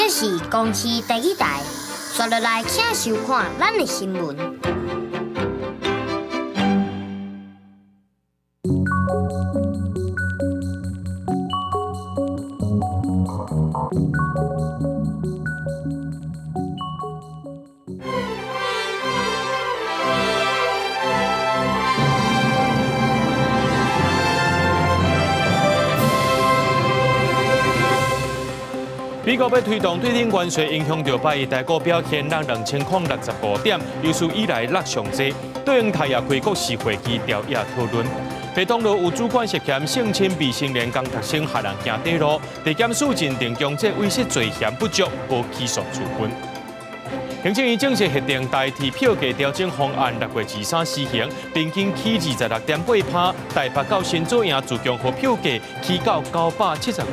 这是公视第一台，刷落来请收看咱的新闻。美国要推动对顶关税，影响到8亿台股表现，让2065点有史以来落上济。对应台亚开国时会期调亚讨论，北通路有主管涉嫌性侵未成年工读生下人行底路，地检署认定强制威胁罪嫌不足，无起诉处分。行政院正式核定代替票价调整方案6月23施行，平均起26.8%，台北到新左营自强和票价起到975块。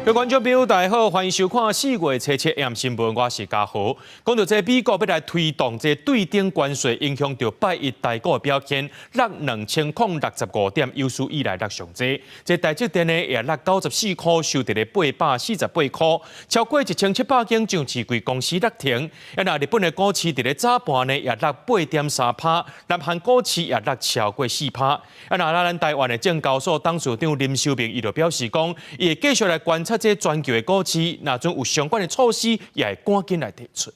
各位观众朋友，大家好，欢迎收看4月7日新闻，我是嘉豪。讲到这美国要来推动这对顶关税，影响到8亿台股的表现，落2065点，有史以来落上济。这台积电呢也落94块，收跌了848块，超过1700间上市柜公司落停。那日本的股市伫咧早盘呢也落8.3%，南韩股市也落超过4%。咱台湾的证交所董事长林秀明伊就表示讲，伊会继续来观察这全球的股市，若准有相关的措施，也会赶紧来提出。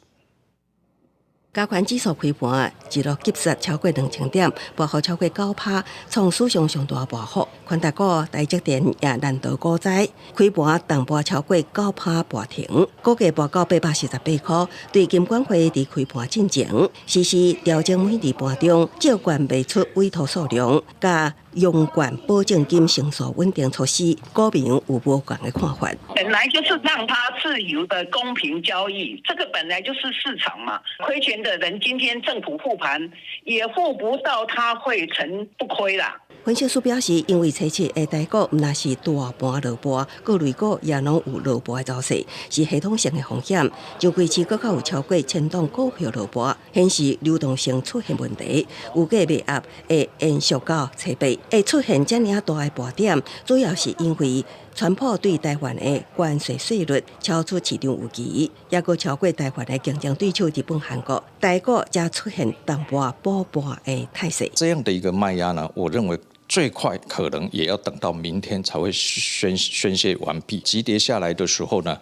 加权指数开盘一路急杀超过2000点，博幅超过9%，创史上上大博幅。宽达股、台积电也难逃股灾，开盘淡薄超过9%博停，股价博到848块。对金管会伫开盘进前，实施调整每日盘中借券卖出委托数量，加用券保证金成数稳定措施，股民有无同的看法？本来就是让它自由的公平交易，这个本来就是市场嘛。亏钱的人今天政府护盘也护不到，他会成不亏啦。分析师表示，因为初七的台股毋但是大盘落盘，各类股也拢有落盘的走势，是系统性的风险。上季市更有超过1000档股票落盘，显示流动性出现问题，预计卖压会延续到七八。会出现这样大的波点，主要是因为川普对台湾的关税税率超出市场预期，也个超过台湾的竞争对手日本、韩国，台股才出现淡薄补盘的态势。这样的一个卖压呢，我认为最快可能也要等到明天才会宣泄完毕。急跌下来的时候呢，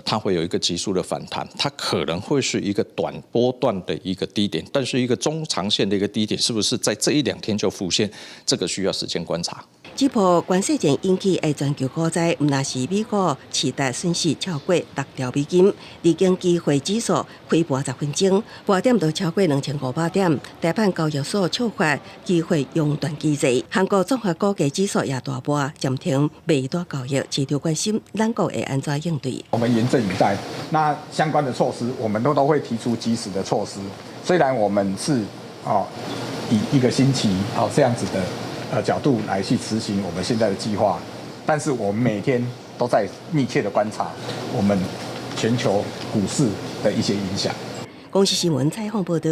它会有一个急速的反弹，它可能会是一个短波段的一个低点，但是一个中长线的一个低点，是不是在这1-2天就浮现？这个需要时间观察。这波关税战引起的全球股灾，毋但是美国持大损失超过6兆美金，日经期货指数开盘10分钟，波点都超过2500点。台湾交易所触发期货熔断机制，韩国综合股价指数也大波暂停卖单交易，市场关心咱国会安怎应对？我们严阵以待，那相关的措施我们都会提出及时的措施。虽然我们是以1个星期这样子的。角度来去执行我们现在的计划，但是我们每天都在密切的观察我们全球股市的一些影响。公视新闻采访报道。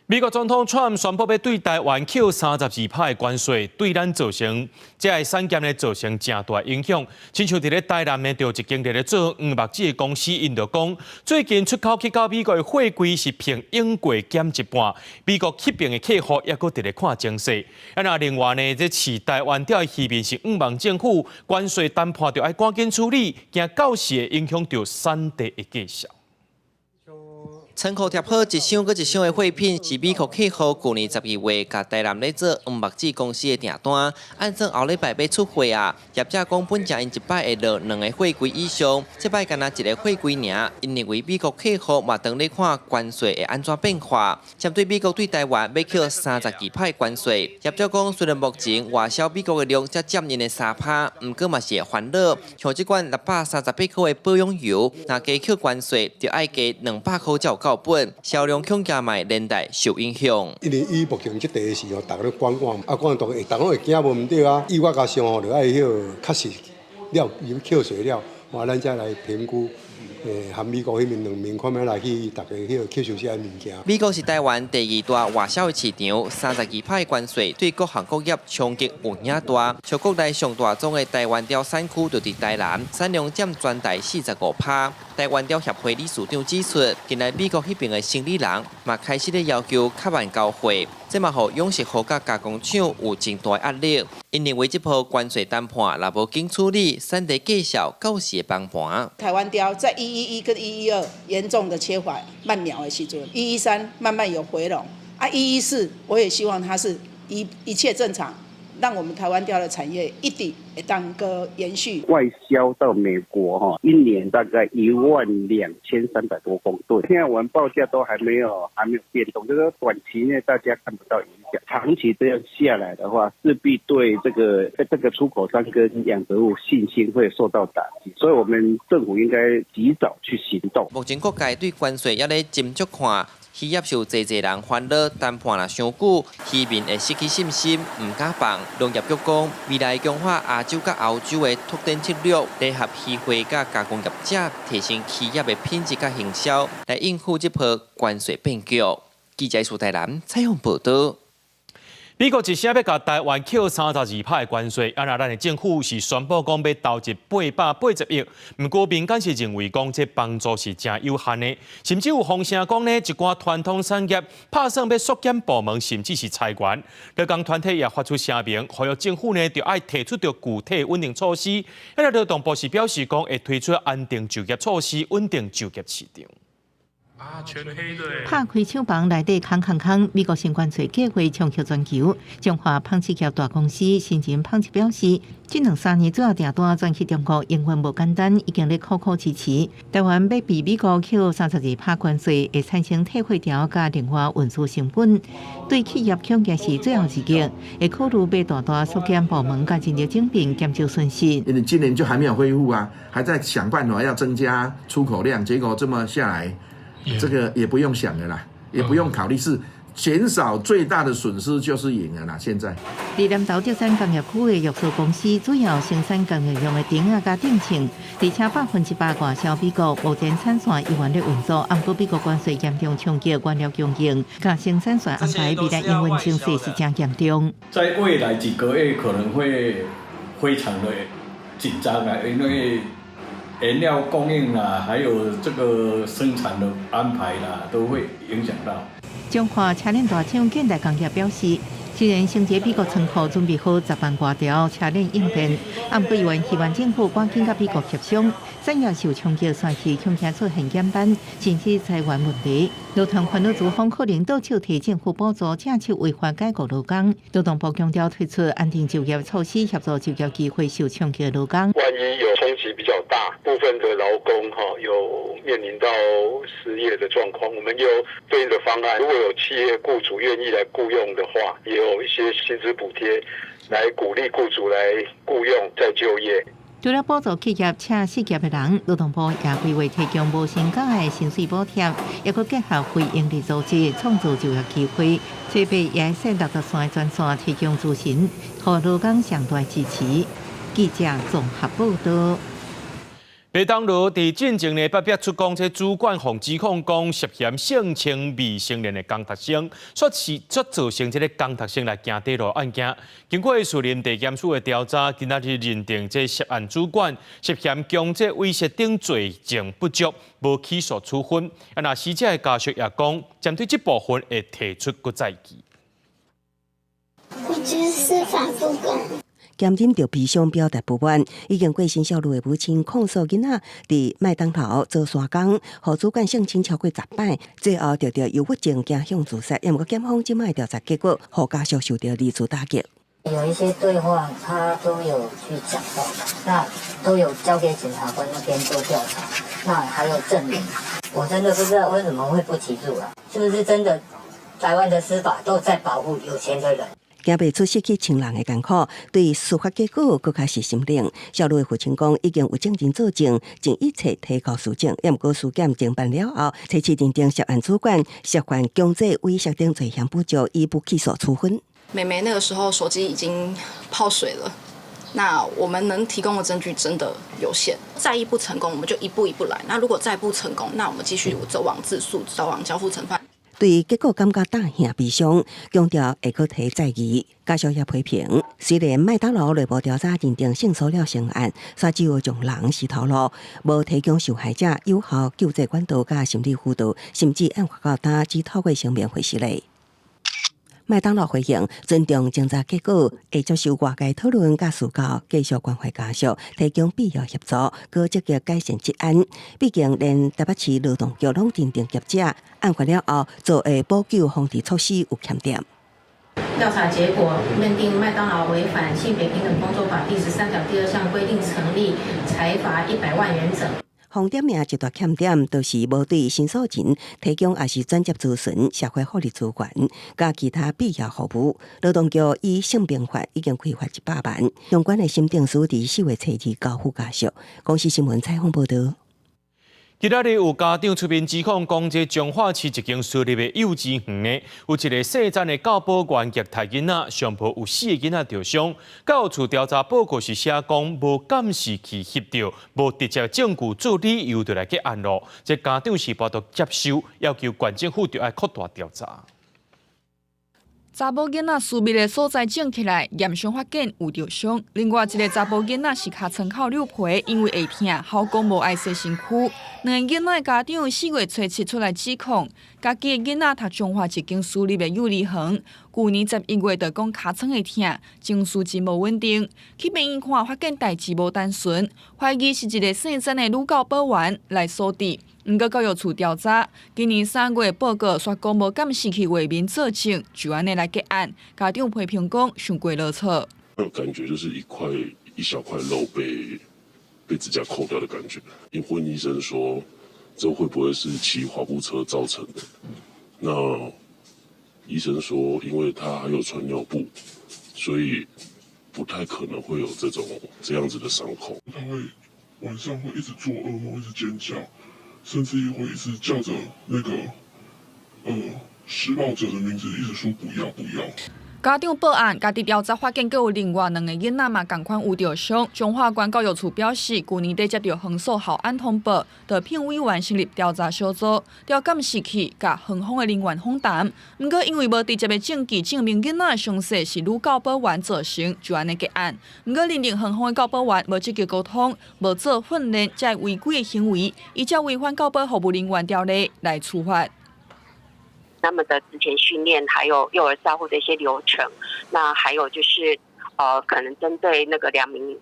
美国总统川普宣布要对台湾扣32%的关税，对咱造成这产业呢造成正大影响。亲像伫咧台南呢，就一间伫咧做黄目子的公司，因就讲，最近出口去到美国的货柜是平英国减一半，美国吸并的客户也搁伫咧看情势。另外呢，这市台湾钓的渔民是希望政府关税谈判就要赶紧处理，惊到时会影响到产地的介绍。仓库贴好一箱搁一箱的货品，是美国客户去年12月甲台南咧做黄目子公司的订单，按照后礼拜要出货啊。业者讲本正因一摆会落2个货柜以上，这摆干那1个货柜尔，因认为美国客户嘛当咧看关税会安怎变化。针对美国对台湾要扣32%关税，业者讲虽然目前外销美国的量才占因的3%，毋过嘛是会烦恼。像这款638块的保养油，若加扣关税，就要加200块才有到本，销量恐惊嘛连带受影响。因为伊目前这地是大家咧观望，观望大家拢会惊无毋对啊。以我甲想就爱晓确实了，有扣税了，咱再来评估含美国迄边两面看要来去大家迄个吸收些物件。美国是台湾第2大外销的市场，32%关税对各行各业冲击有影大。像国内上大宗的台湾雕产区就伫台南，产量占全台45%。台湾雕协会理事长指出，近来美国迄边的生理人嘛开始咧要求较慢交货，这嘛互养殖户甲加工厂有真大压力。因认为这波关税谈判若无紧处理，产地介绍到时会崩盘。台湾雕在111跟112严重的切缓慢苗的时阵，113慢慢有回笼，114我也希望它是一切正常。让我们台湾雕的产业一定会当个延续。外销到美国一年大概12300多公吨。现在我们报价都还没有变动，就是说短期内大家看不到影响，长期这样下来的话，势必对这个出口商跟养殖户信心会受到打击，所以我们政府应该及早去行动。目前各界对关税也咧斟酌看。企业受侪人烦恼，谈判若伤久，渔民会失去信心，唔敢放。农业局讲，未来强化亚洲甲欧洲的拓展策略，联合渔会甲加工业者，提升企业的品质甲营销，来应付这波关税变局。记者苏台南采访报道。美国一声要甲台湾扣32%的关税，咱的政府是宣布讲要投入880亿，不过民间是认为讲这帮助是真有限的，甚至有风声讲呢，一寡传统产业拍算要缩减部门，甚至是裁员。劳工团体也发出声明，呼吁政府呢就要提出具体稳定措施。咱劳动部是表示讲会推出安定就业措施，稳定就业市场。全黑的。拍开厂房内底空，美国新关税计划冲击全球。中华纺织业大公司新人纺织表示，这2-3年主要订单转去中国，永远无简单，已经咧苦支持。台湾要被美国扣32%关税，会产生退货条加另外运输成本，对企业恐惊是最后一击，会考虑被大缩减部门加人力整并，减少损失。因为今年就还没有恢复啊，还在想办法要增加出口量，结果这么下来。这个也不用想了啦，也不用考虑，是减少最大的损失就是赢了啦。现在，伫南投竹山工业区的玉树公司主要生产工业用的顶啊加顶秤，而且100%外销美国，目前产线依然咧运作。不过美国关税严重冲击原料供应，甲生产线安排未来营运情势是真严重。在未来几个月可能会非常的紧张啊，因为原料供应啦，还有这个生产的安排啦，都会影响到。中华车辆大厂建代工业表示，虽然承接美国仓库准备好10万多条车辆应变，不过因希望政府赶紧甲美国协商，产业受冲击算是恐惊出现减单，甚至裁员问题。劳动烦恼资方可能倒手提政府补助，正式违法解雇劳工。劳动部强调推出安定就业措施，协助就业机会受冲击的劳工。万一有冲击比较大，部分的劳工有面临到失业的状况，我们有对应的方案。如果有企业雇主愿意来雇佣的话，也有一些薪资补贴来鼓励雇主来雇佣再就业。除了补助企业且失业的人，劳动部也规划提供无薪假的薪水补贴，也佮结合非营利组织创造就业机会。这边也设63专线提供咨询，互劳工相对支持。记者综合报道。北东路伫进前呢，发出讲，这主管防指控讲涉嫌性侵未成年的工读生，所造成这个工读生来行地路案件。经过树林地检署的调查，今仔日认定这涉案主管涉嫌强制威胁等罪证不足，无起诉处分。那死者的家属也讲，针对这部分会提出搁再议。我觉得司法不公。检警就悲伤表达不满，已经过身小女的母亲控诉囡仔伫麦当劳做山工，互主管性侵超过10摆，最后得到忧郁症倾向自杀。也毋过检方即摆调查结果，互家属受到二次打击。有一些对话他都有去讲到，那都有交给检察官那边做调查，那还有证人，我真的不知道为什么会不起诉了，是不是真的台湾的司法都在保护有钱的人？惊袂出失去亲人的艰苦，对司法结果更加是心冷。小女的父亲讲，已经有证人作证，尽一切提高事情。也毋过事件侦办了后，初次认定涉案主管涉嫌强制威胁等罪嫌不足，以不起诉处分。妹妹那个时候手机已经泡水了，那我们能提供的证据真的有限，再一不成功，我们就一步一步来。那如果再不成功，那我们继续走往自诉，走往交付惩罚。对结果感觉大兄悲伤，强调会搁提再议。家属也批评，虽然麦当劳内部调查认定性骚扰成案，却只有将人是头路，无提供受害者有效救济管道甲心理辅导，甚至暗发到他只透过声明回事嘞。麦当劳回应，尊重侦查结果，会接受外界讨论甲诉告，继续关怀家属，提供必要协助，搁积极改善治安。毕竟连台北市劳动局拢认定业者案发了后做的补救防治措施有欠点。调查结果认定麦当劳违反性别平等工作法第13条第2项规定成立，裁罚100万元整。红点名一大欠点，就是无对申诉人提供也是专业咨询、社会福利资源，甲其他必要服务。劳动局以性平法已经开罚100万，相关的审定书伫4月初2交付家属。公司新闻采访报道。今仔日有家长出面指控，讲这彰化市一间私立的幼稚园呢，有一个细站的教保员虐待囡仔，上铺有4个囡仔受伤。教处调查报告是写讲，无监视器翕到，无直接证据做理由，就来去按咯。这家长是不得接受，要求县政府就要扩大调查。查某囡仔私密的所在种起来，验伤发现有着伤。另外一个查甫囡仔是尻川口扭皮，因为会痛，校公无爱惜身躯。两个囡仔家长4月初7出来指控，家己的囡仔读彰化一间私立的幼儿园，去年11月就讲尻川会痛，情绪真无稳定。去病院看，发现代志无单纯，怀疑是一个姓曾的女教保员来锁定。不过教育处调查，今年3月报告说讲无监视器画面做证，就安尼来结案。家长批评讲伤过老扯。感觉就是一小块肉被指甲抠掉的感觉。因婚医生说，这会不会是骑滑步车造成的？那医生说，因为他还有穿尿布，所以不太可能会有这样子的伤口。他会晚上会一直做噩梦，一直尖叫。甚至会一直叫着那个施暴者的名字，一直说不要不要。家长报案，家己调查发现，还有另外2个囡仔嘛同款有着伤。彰化县教育处表示，去年底接到横索校安通报，就聘委员成立调查小组，调监视器甲园方的人员访谈。不过因为无直接的证据证明囡仔的伤势是女教保员造成，就安尼结案。不过认定园方的教保员无积极沟通，无做训练，才违规的行为，依照违反教保服务人员条例来处罚。他们的之前训练，还有幼儿照护的一些流程，那还有就是可能针对那个2名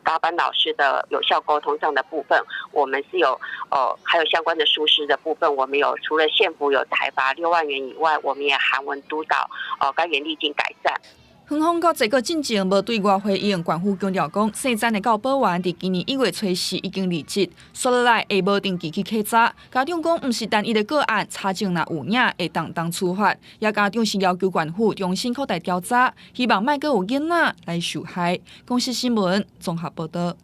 高班老师的有效沟通上的部分，我们是有还有相关的疏失的部分，我们有除了县府有裁罚6万元以外，我们也函文督导该园历经改善。园方到这个进前无对外回应，县府强调讲，姓曾的教保员伫今年1月初4已经离职，说落来会无定期去稽查。家长讲，毋是单一的个案，查证若有影会当处罚。也家长是要求县府重新扩大调查，希望莫阁有囡仔来受害。公司新闻综合报道。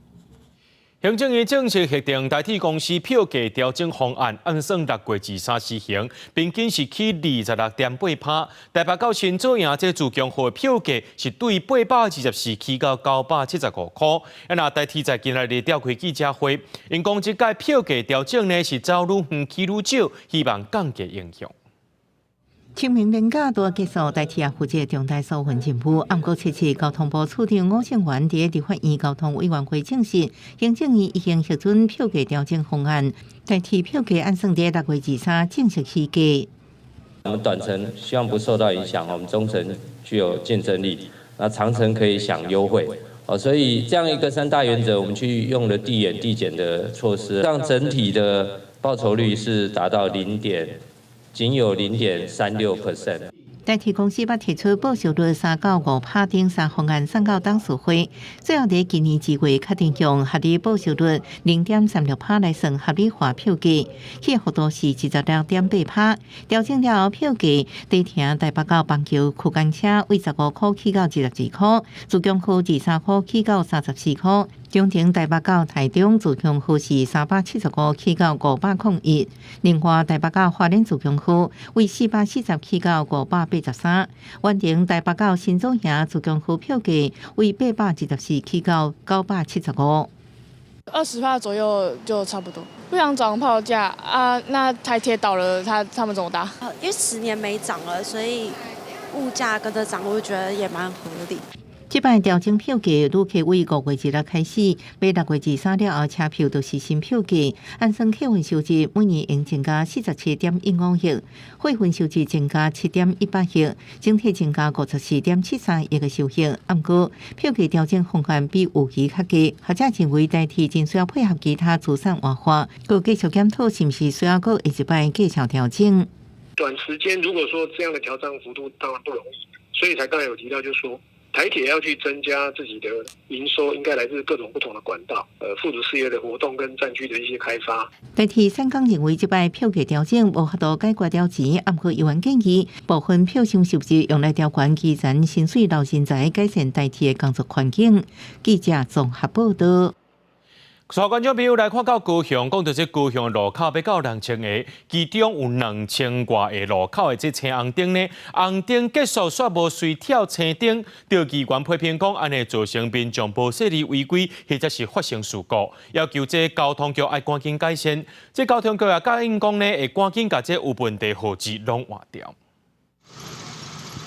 行政院正式核定台铁公司票价调整方案，按算6月23施行，平均是起26.8%。台北到新左营这自强号票价是对824起到975块。那台铁在今日的召开记者会，因讲这届票价调整呢是走愈远起愈少，希望降低影响。清明连假都要结束，台铁也负责重大部分任务。暗过7交通部处长吴胜元伫立法院交通委员会证实，行政院已经核准票价调整方案，台铁票价按算伫6月23正式起价。我们短程希望不受到影响，我们中程具有竞争力，那长程可以享优惠。所以这样一个3大原则，我们去用了递延递减的措施，让整体的报酬率是达到仅有0.36%。台铁公司把提出报酬率3到5%顶3方案送到董事会，最后在今年2月确定用合理报酬率0.36%来算合理化票价，起幅度是16.8%。调整了后票价，地铁台北到板桥区间车为15块起到12块，自强号23块起到34块。中庭台北到台中自强区是375起到501，另外台北到花莲自强区为440起到583，完成台北到新庄营自强区票价为814起到975。20%左右就差不多。不想涨票价啊，那台铁倒了，他们怎么搭？因为10年没涨了，所以物价跟着涨，我觉得也蛮合理。这摆调整票价，旅客为5月1日开始，买6月23日后车票就是新票价。按算客运收入每年应增加47.15亿，货运收入增加7.18亿，整体增加54.73亿个收益。不过，票价调整方案比预期较低，学者认为代替真需要配合其他慈善活化，佮继续检讨是不是需要佮一摆继续调整。短时间如果说这样的调整幅度当然不容易，所以才刚才有提到，就是说。台铁要去增加自己的营收，应该来自各种不同的管道，附属事业的活动跟站区的一些开发。台铁三港认为，这摆票价调整无法度解决调钱，暗过议员建议部分票箱收入用来调悬基层薪水老人才，改善台铁的工作环境。记者综合报道。所观众朋友来看到高雄，讲到这高雄路口要到2000个，其中有2000多个路口的这青红灯呢，红灯结束煞无随跳青灯，调议员批评讲，安尼造成民众无势力违规，或者是发生事故，要求这交通局爱赶紧改善。这交通局也答应讲呢，会赶紧把这有问题号志拢换掉。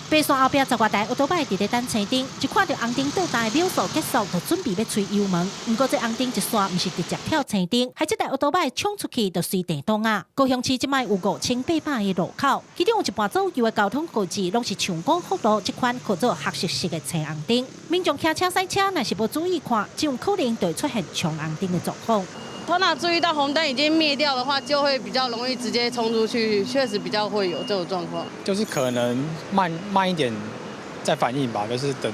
白线后壁10多台奥多摆伫咧等青灯，一看到红灯倒台秒数结束，就准备要吹油门。不过这红灯一线毋是直接跳青灯，害这台奥多摆冲出去就随地动啊！高雄市即摆有5800个路口，其中有一半左右的交通号志拢是像光复路这款叫做黑色式的青红灯。民众骑车塞车，若是无注意看，就有可能就会出现冲红灯的状况。头脑注意到红灯已经灭掉的话，就会比较容易直接冲出去，确实比较会有这种状况。就是可能慢一点再反应吧，就是等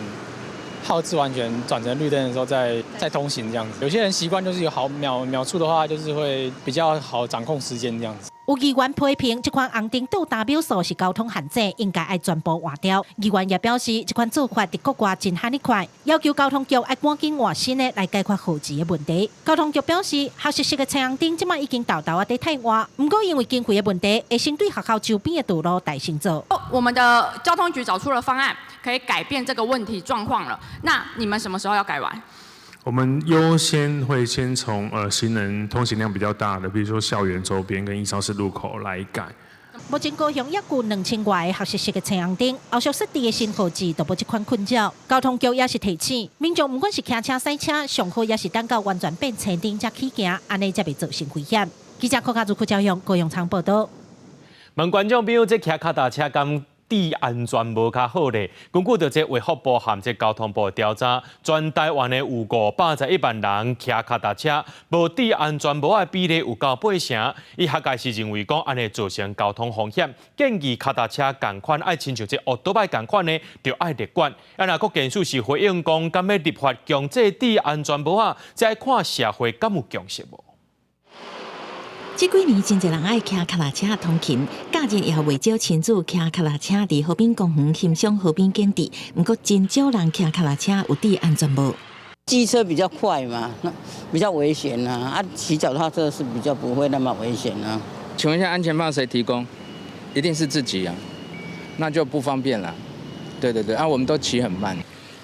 号志完全转成绿灯的时候再通行这样子。有些人习惯就是有好秒数的话，就是会比较好掌控时间这样子。有议员批评这款红灯倒达秒数是交通限制，应该爱全部换掉。议员也表示，这款做法在国外真罕快，要求交通局爱赶紧换新的来解决号志的问题。交通局表示，黑色式的青红灯即摆已经豆在汰换，不过因为经费的问题，会先对学校周边的道路大行做。我们的交通局找出了方案，可以改变这个问题状况了。那你们什么时候要改完？我们优先会先从行人通行量比较大的，比如说校园周边跟一超市路口来改。目前高雄约有2000多个黑色式的青红灯，后续设置的新号志都无这款困扰。交通局也是提醒民众，不管是骑车塞车，上好也是等到完全变青灯才起行，安尼才袂造成危险。记者柯家主教用高雄场报道。问观众朋友，这骑脚踏车敢治安全无较好咧？根据着这卫福部和这交通部的调查，全台湾的有581万人骑脚踏车，无治安全无的比例有到8成。伊学界是认为讲安尼造成交通风险，建议脚踏车共款爱亲像这奥多摆共款呢，就爱列管。啊，若国建署是回应讲，敢要立法强制治安全无啊，再看社会敢有共识无？这几年真侪人爱骑脚踏车通勤，假日也未少亲自骑脚踏车伫河滨公园欣赏河滨景致。不过真少人骑脚踏车有治安全无？机车比较快嘛，那比较危险啊。骑脚踏车是比较不会那么危险啊。请问一下，安全帽谁提供？一定是自己啊，那就不方便了。对，我们都骑很慢。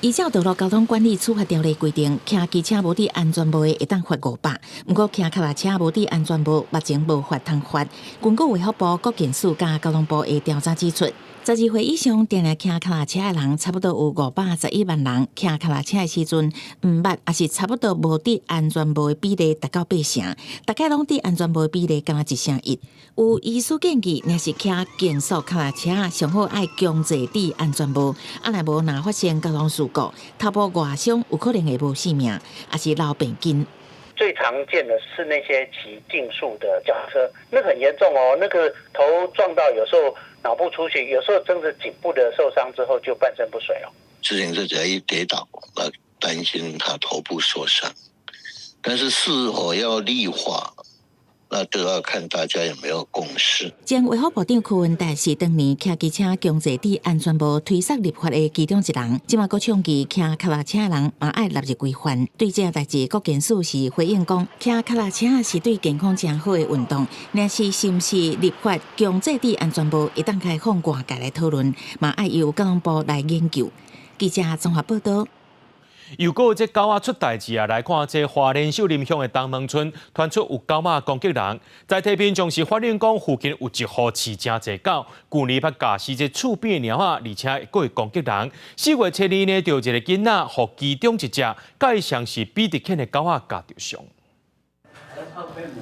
依照道路交通管理处罚条例规定，骑机车无伫安全帽的会当罚500，不过骑脚踏车无伫安全帽，目前无法通罚。根据卫福部、国建署加交通部的调查指出，12岁以上定定骑脚踏车的人，差不多有511万人。骑脚踏车的时阵，毋捌也是差不多无伫安全帽的比例达到8成，大概拢伫安全帽的比例敢若1成1。有医师建议，若是骑减速脚踏车，上好爱强制戴安全帽，啊，若无若发生交通事故，头部外伤有可能会无性命，也是老病金。最常见的是那些骑竞速的脚踏车，那个很严重哦，那个头撞到，有时候脑部出血，有时候真的颈部的受伤之后就半身不遂了。之前是只要一跌倒，担心他头部受伤，但是是否要立法那都要看大家有没有共识。前卫福部长柯文哲是当年骑机车强制伫安全部推塞立法的其中一人，即马佫倡议骑脚踏车的人嘛爱纳入规范。对这代志，国健署是回应讲，骑脚踏车是对健康真好的运动，但是是毋是立法强制伫安全部，一旦开放外界来讨论，嘛爱由交通部来研究。记者综合报道。又有这狗仔出代志啊！来看这花莲秀林乡的东门村传出有狗仔攻击人，在体边将是发现讲附近有一户饲真济狗，旧年捌驾驶这厝边的猫仔，而且佫会攻击人。4月初2呢，就一个囡仔，互其中一只介像是比特犬的狗仔夹着伤。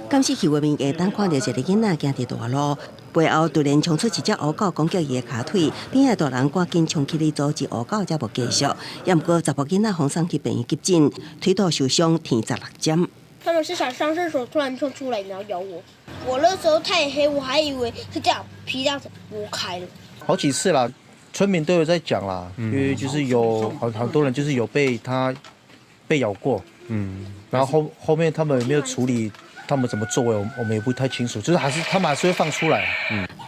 监视器画面下，当看到一个囡仔行伫大路，背后突然冲出一只乌狗攻击伊的骹腿，边仔大人赶紧冲起来阻止乌狗，才无继续。也毋过查甫囡仔红送去病院急诊，腿肚受伤，添16针。他们是想上厕所，突然冲出来，然后咬我。我那时候太黑，我还以为是这样皮这样子剥开了。好几次啦，村民都有在讲啦，因为就是有好多人就是有被咬过，然后后面他们有没有处理，他们怎么作为，我们也不太清楚，就是他们还是会放出来。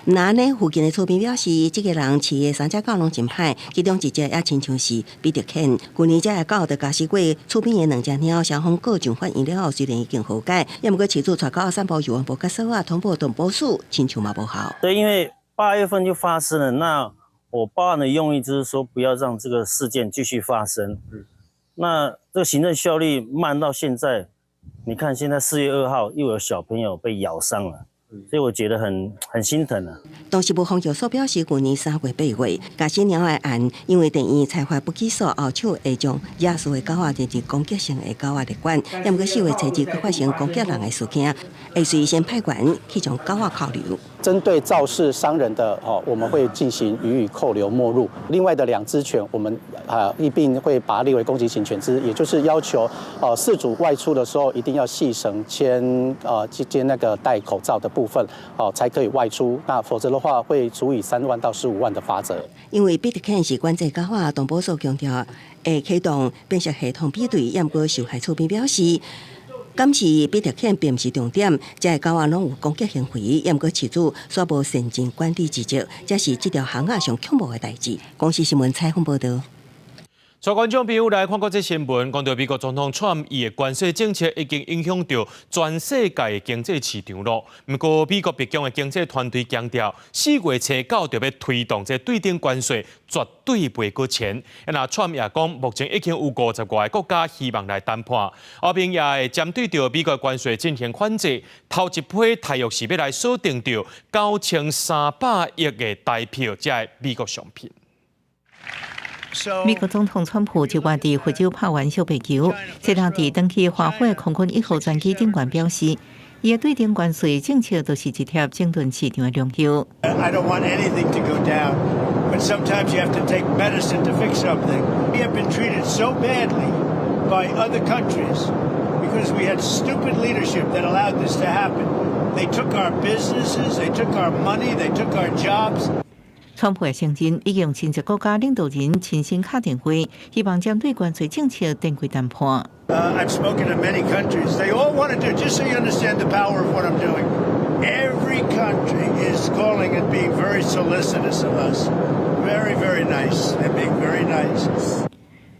那呢，附近的村民表示，这个人饲的3只狗拢真歹，其中一只也亲像是比特犬。去年这个狗就驾驶过厝边的2只猫，双方各上法院了后，虽然已经和解，也毋过饲主带狗散步，有完无甲收啊，通报动保署，亲像嘛无效。对，因为8月份就发生了，那我报案的用意就是说，不要让这个事件继续发生。那这个行政效率慢到现在，你看现在4月2号又有小朋友被咬伤了。所以我觉得很心疼啊。当时部防疫所表示，去年3月8月，驾驶猫的案，因为电院裁罚不起诉，后手会将野输的狗仔定成攻击性的狗仔立管。也毋过4月初2佫发生攻击人的事件，会随先派员去将狗仔扣留。针对肇事伤人的我们会进行予以扣留没入。另外的2只犬，我们一并会把它列为攻击型犬只，也就是要求饲主外出的时候一定要系绳牵那个戴口罩的部分才可以外出，那否则的话会处以3万到15万的罚则。因为比特犬是管制狗仔，动保署强调会启动辨识系统比对，也毋过受害厝边表示。监视比特犬并不是重点，这个狗仔拢有攻击行为，也毋过饲主煞无善尽管理职责，这是这条巷仔上恐怖的代志。公视新闻采访报道。所观众朋友来看过这新闻，讲到美国总统川伊的关税政策已经影响到全世界的经济市场咯。不过，美国白宫的经济团队强调，4月初9就要推动这对顶关税，绝对袂搁浅。那川也讲，目前已经有50个国家希望来谈判，后边也会针对着美国关税进行反制。头一批大约是要来锁定着9300亿的代票，这个美国商品。美国总统川普就话伫非洲拍完小白球，这趟伫登去华府空军1号专机顶悬表示，伊的对顶关税政策就是一条整顿市场的良药。I don't want anything to go down, but sometimes you have to take medicine to fix something. We have been treated so badly by other countries because we had stupid leadership that allowed this to happen. They took our businesses, they took our money, they took our jobs. 川普的承认，已经亲戚国家领导人亲身敲电话，希望针对关税政策展开谈判。I've spoken to many countries. They all want to do, just so you understand the power of what I'm doing. Every country is calling and being very solicitous of us. Very, very nice. They're being very nice.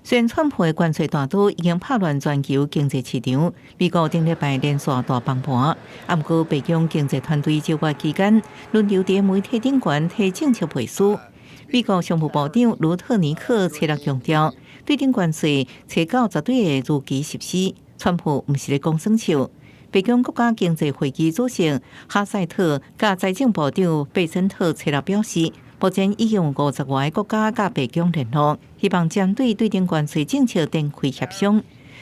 虽然川普的关税大刀已经拍乱全球经济市场，美国顶礼拜连续大崩盘，不过白宫经济团队就月期间轮流在媒体顶悬提政策背书。美国商务部长卢特尼克切落强调，对顶关税初9绝对会如期实施。川普不是咧讲耍笑。白宫国家经济会议主席哈塞特甲财政部长贝森特切落表示。目前已经有50外个国家甲白宫联络，希望针对对顶关税政策展开协商。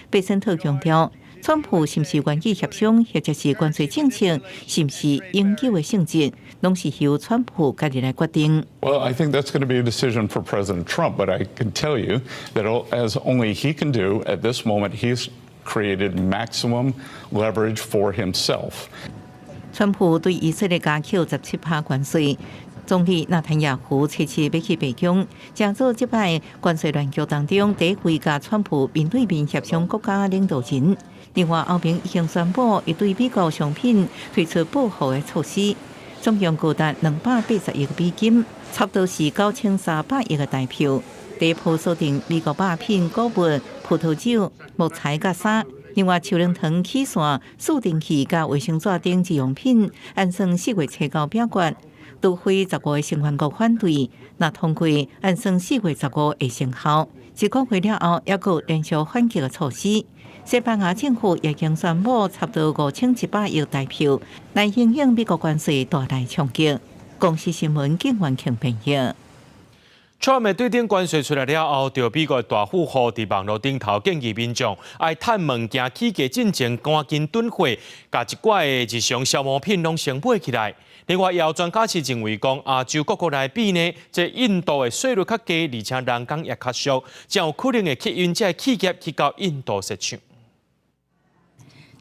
贝森特强调，川普是不是愿意协商，或者是关税政策是不是永久的性质，拢是由川普家己来决定。Well, I think that's going to be a decision for President Trump, but I can tell you that as only he can do at this moment, he's created maximum leverage for himself. 川普对以色列加扣17%关税。总理纳坦雅胡初次要去北京，正做这摆关税乱局当中第一位甲川普面对面协商国家领导人。另外，欧盟已经宣布已对美国商品推出报复的措施，总共高达280亿美金，差不多是9300亿的代票。第一波锁定美国肉品、谷物、葡萄酒、木材甲衫。另外，手龙糖、起线、速定器甲卫生纸等日用品，按算4月初到表决，除非15个成员国反对，若通过，按算4月15会生效。1个月了后，还有连续反击的措施。西班牙政府也已经宣布差不多5100亿代票来应应美国关税带来冲击。公司新闻警员庆评语。Trump 的对顶关税出来了后，就美国大富豪伫网络顶头建议民众爱趁物件起价进前赶紧囤货，甲一挂的日常消耗品拢先买起来。另外，也有专家是认为讲，亚洲各国来比呢，这印度的税率较低，而且人工也较俗，才有可能会吸引这企业去到印度市场。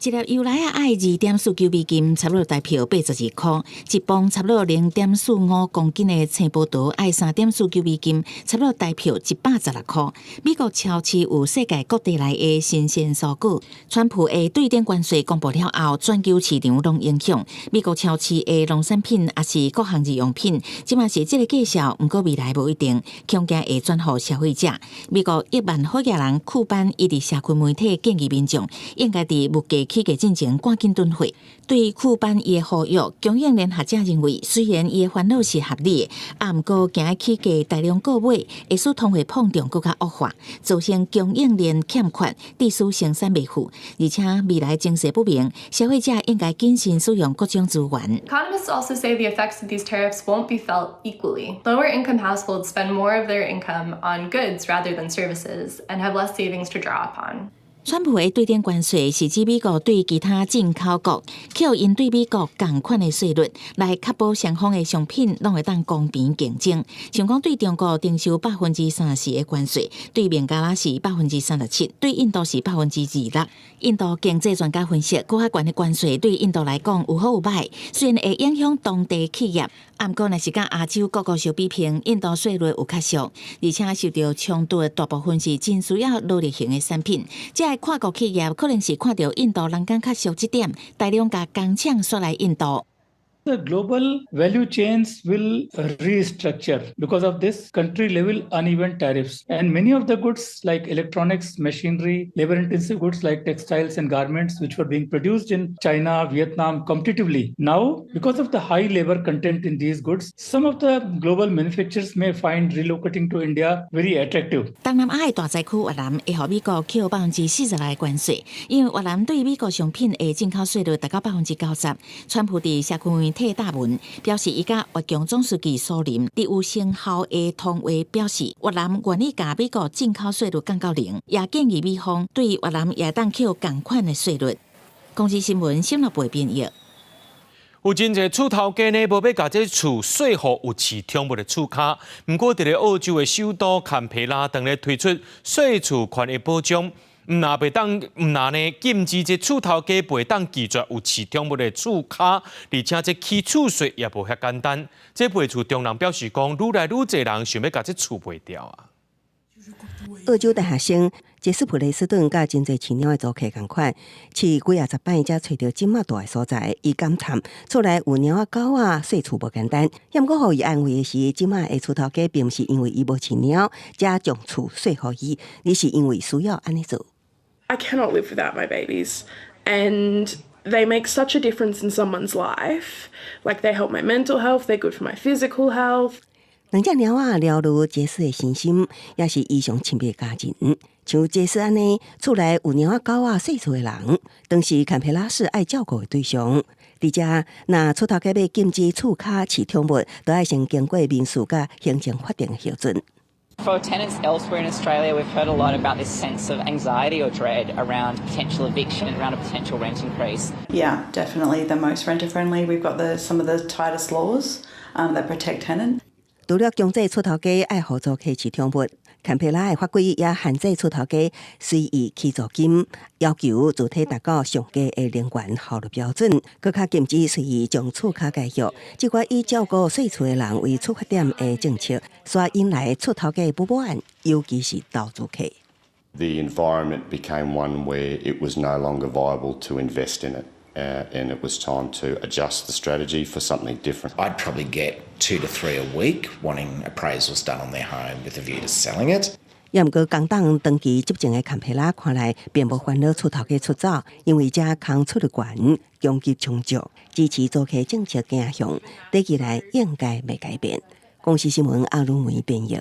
一粒由来爱2.49美金，差不多代票82块；一磅差不多0.45公斤的青葡萄爱3.49美金，差不多代票116块。美国超市有世界各地来的新鲜蔬果。川普的对顶关税公布了后，全球市场拢影响。美国超市的农产品也是各项日用品，即嘛是这个介绍，不过未来无一定，恐惊会转予消费者。美国1万好野人库班伊伫社区媒体建议民众应该伫物价起价进前赶紧囤货。对库班伊的呼吁，供应链学者认为，虽然伊的烦恼是合理的，啊，毋过惊起价大量购买，会使通货膨胀更加恶化，造成供应链欠缺，致使生产袂赴，而且未来情势不明，消费者应该谨慎使用各种资源。Economists also say the effects of these tariffs won't be felt equally. Lower-income households spend more of their income on goods rather than services and have less savings to draw upon. 川普的对顶关税是指美国对其他进口国扣因对美国同款的税率，来确保双方的商品拢会当公平竞争。像讲对中国征收30%的关税，对孟加拉是37%，对印度是26%。印度经济专家分析，搁较悬的关税对印度来讲有好有歹，虽然会影响当地企业，不过若是甲亚洲各国相比拼，印度税率有较俗，而且受到冲突的大部分是真需要劳力型的产品。跨国企业可能是看到印度人工较俗这点，大量甲工厂刷来印度。The global value chains will restructure because of this country-level uneven tariffs. And many of the goods like electronics, machinery, labor-intensive goods like textiles and garments, which were being produced in China, Vietnam competitively. Now, because of the high labor content in these goods, some of the global manufacturers may find relocating to India very attractive. 东南亚的大灾区越南会予美国扣40%来关税，因为越南对美国商品的进口税率达到90%。川普伫社区替大文表示，伊甲越强总书记苏林伫有成效的通话表示，越南愿意甲美国进口税率降到0，也建议美方对越南也当扣同款的税率。公司新闻新闻部编译。有真侪厝头家呢，无要甲这厝税互有市场物的厝卡。不过，伫咧澳洲的首都坎培拉，当咧推出税厝权益保障。唔拿呢禁止这厝头家袂当拒绝有市场物的厝卡，而且这起厝税也无遐简单。这卖厝中人表示讲，愈来愈侪人想要甲这厝卖掉啊。澳洲大学生杰斯普雷斯顿甲真侪饲鸟的租客同款，饲几十摆才找到这么大的所在，伊感叹厝内有鸟狗细厝无简单。不过，互伊安慰的是，这么的厝头家并不是因为伊无饲鸟，才将厝税互伊，而是因为需要安尼做。I cannot live without my babies, and they make such a difference in someone's life. Like they help my mental health, they're good for my physical health. 两只鸟了如杰斯的心心，也是伊上亲密的家人。像杰斯安尼，厝内有鸟狗细厝的人，当时坎培拉市爱照顾的对象。而且，若厝头家要禁止厝卡饲宠物，都要先经过民事甲行政法定的标准。For tenants elsewhere in Australia, we've heard a lot about this sense of anxiety or dread around potential eviction, around a potential rent increase. Yeah, definitely the most renter-friendly. We've got some of the tightest laws that protect tenants. 除了强制厝头家爱合租客饲宠物，坎培拉的法规也限制出头家随意起租金，要求主体达到上佳的能源效率标准，更加禁止随意将厝卡改约。这个以照顾税厝的人为出发点的政策，所引来出头家不满，尤其是投资客。The environment became one where it was no longer viable to invest in it. And it was time to adjust the strategy for something different. I'd probably get 2 to 3 a week wanting appraisals done on their home with a view to selling it. 也毋过，工党长期执政的坎培拉看来并无烦恼出头家出走，因为这空出入权供给充足，支持租客政策走向，短期内应该未改变。公视新闻阿鲁梅编译。